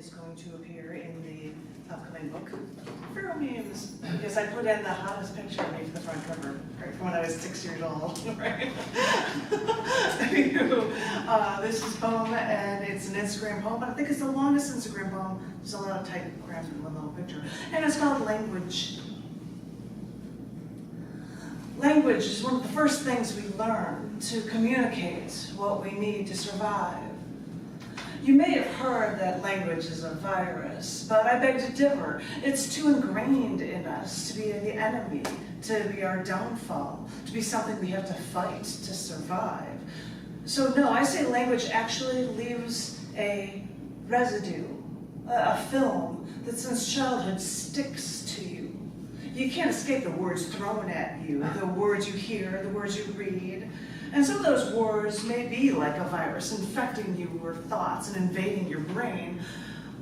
is going to appear in the upcoming book, Feral Memes, because I put in the hottest picture of me for the front cover, right, from when I was 6 years old, right? This is a poem, and it's an Instagram poem, but I think it's the longest Instagram poem. There's a lot of typograms in one little picture, and it's called Language. Language is one of the first things we learn to communicate what we need to survive. You may have heard that language is a virus, but I beg to differ. It's too ingrained in us to be the enemy, to be our downfall, to be something we have to fight to survive. So no, I say language actually leaves a residue, a film that since childhood sticks to you. You can't escape the words thrown at you, the words you hear, the words you read. And some of those words may be like a virus, infecting your thoughts and invading your brain.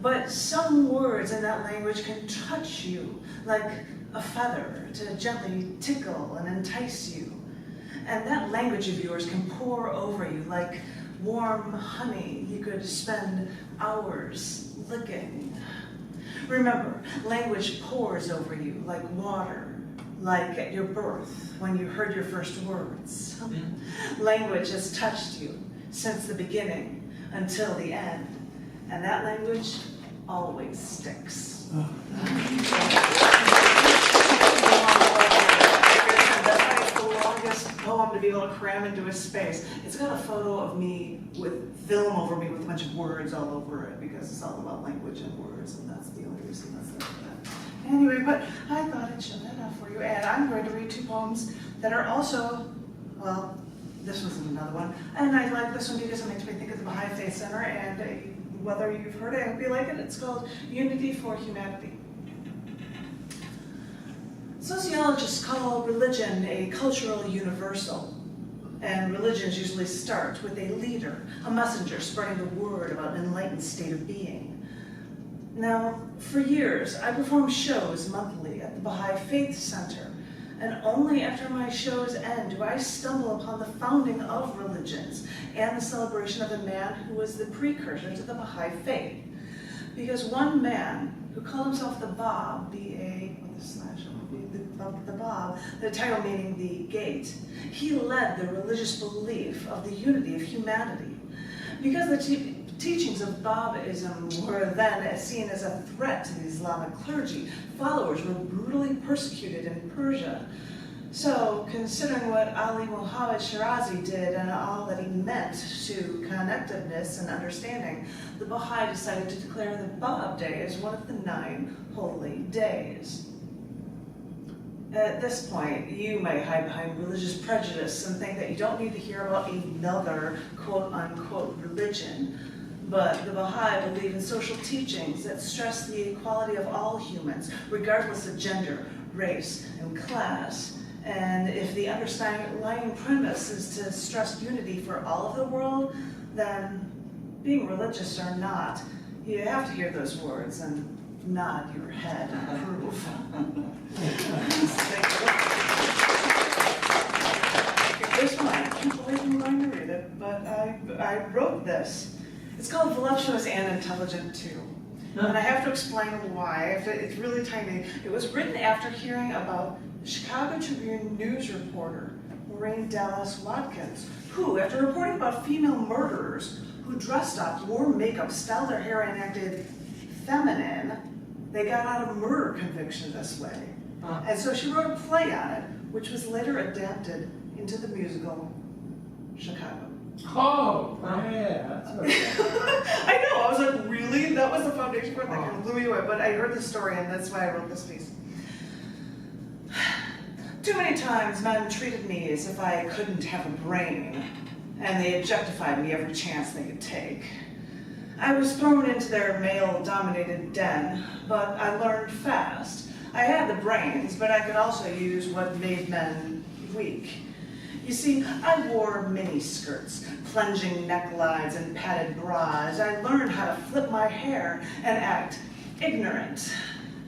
But some words in that language can touch you like a feather to gently tickle and entice you. And that language of yours can pour over you like warm honey you could spend hours licking. Remember, language pours over you like water, like at your birth when you heard your first words. Language has touched you since the beginning until the end, and that language always sticks. That's why it's the longest poem to be able to cram into a space. It's got a photo of me with film over me with a bunch of words all over it, because it's all about language and words, and that's the only reason that's there for that. Anyway, but I thought I'd show that off for you, and I'm going to read two poems that are also, well, this one's another one, and I like this one because it makes me think of the Baha'i Faith Center, and whether you've heard it, I hope you like it. It's called Unity for Humanity. Sociologists call religion a cultural universal, and religions usually start with a leader, a messenger spreading the word about an enlightened state of being. Now, for years, I performed shows monthly at the Baha'i Faith Center, and only after my shows end do I stumble upon the founding of religions and the celebration of a man who was the precursor to the Baha'i Faith. Because one man who called himself the Bab, B-A, with a slash, the Bab, the title meaning the gate, he led the religious belief of the unity of humanity. Because the teachings of Babism were then seen as a threat to the Islamic clergy, followers were brutally persecuted in Persia. So, considering what Ali Muhammad Shirazi did and all that he meant to connectiveness and understanding, the Baha'i decided to declare the Bab Day as one of the 9 holy days. At this point, you may hide behind religious prejudice and think that you don't need to hear about another quote-unquote religion. But the Baha'i believe in social teachings that stress the equality of all humans, regardless of gender, race, and class. And if the underlying premise is to stress unity for all of the world, then being religious or not, you have to hear those words and nod your head and approve. This one, I can't believe I'm going to read it, but I wrote this. It's called Voluptuous and Intelligent Too. And I have to explain why. It's really tiny. It was written after hearing about the Chicago Tribune news reporter, Maureen Dallas Watkins, who, after reporting about female murderers who dressed up, wore makeup, styled their hair, and acted feminine, they got out of murder conviction this way. And so she wrote a play on it, which was later adapted into the musical Chicago. Oh, yeah, that's okay. I know, I was like, really? That was the foundation for it? That kind of blew me away, but I heard the story and that's why I wrote this piece. Too many times men treated me as if I couldn't have a brain, and they objectified me every chance they could take. I was thrown into their male-dominated den, but I learned fast. I had the brains, but I could also use what made men weak. You see, I wore mini-skirts, plunging necklines, and padded bras. I learned how to flip my hair and act ignorant.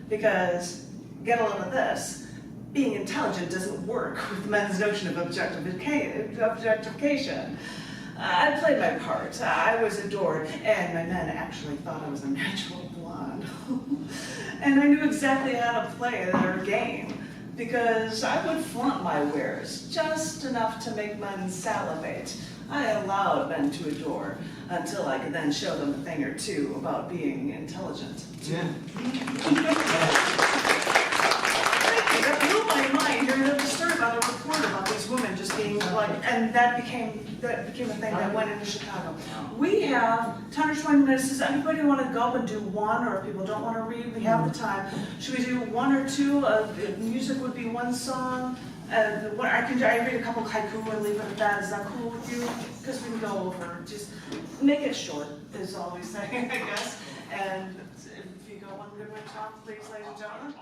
Because, get a load of this, being intelligent doesn't work with men's notion of objectification. I played my part. I was adored, and my men actually thought I was a natural blonde. And I knew exactly how to play their game, because I would flaunt my wares, just enough to make men salivate. I allowed men to adore, until I could then show them a thing or two about being intelligent. Yeah. That blew my mind. There was a story about a report about these women just being like, and that became a thing that went into Chicago. We have 10 or 20 minutes. Does anybody want to go and do one, or if people don't want to read, we have the time. Should we do one or two? Music would be one song. I read a couple haiku and leave it at that. Is that cool with you? Because we can go over. Just make it short, is all we say, I guess. And if you go one good way to talk, please, ladies and gentlemen.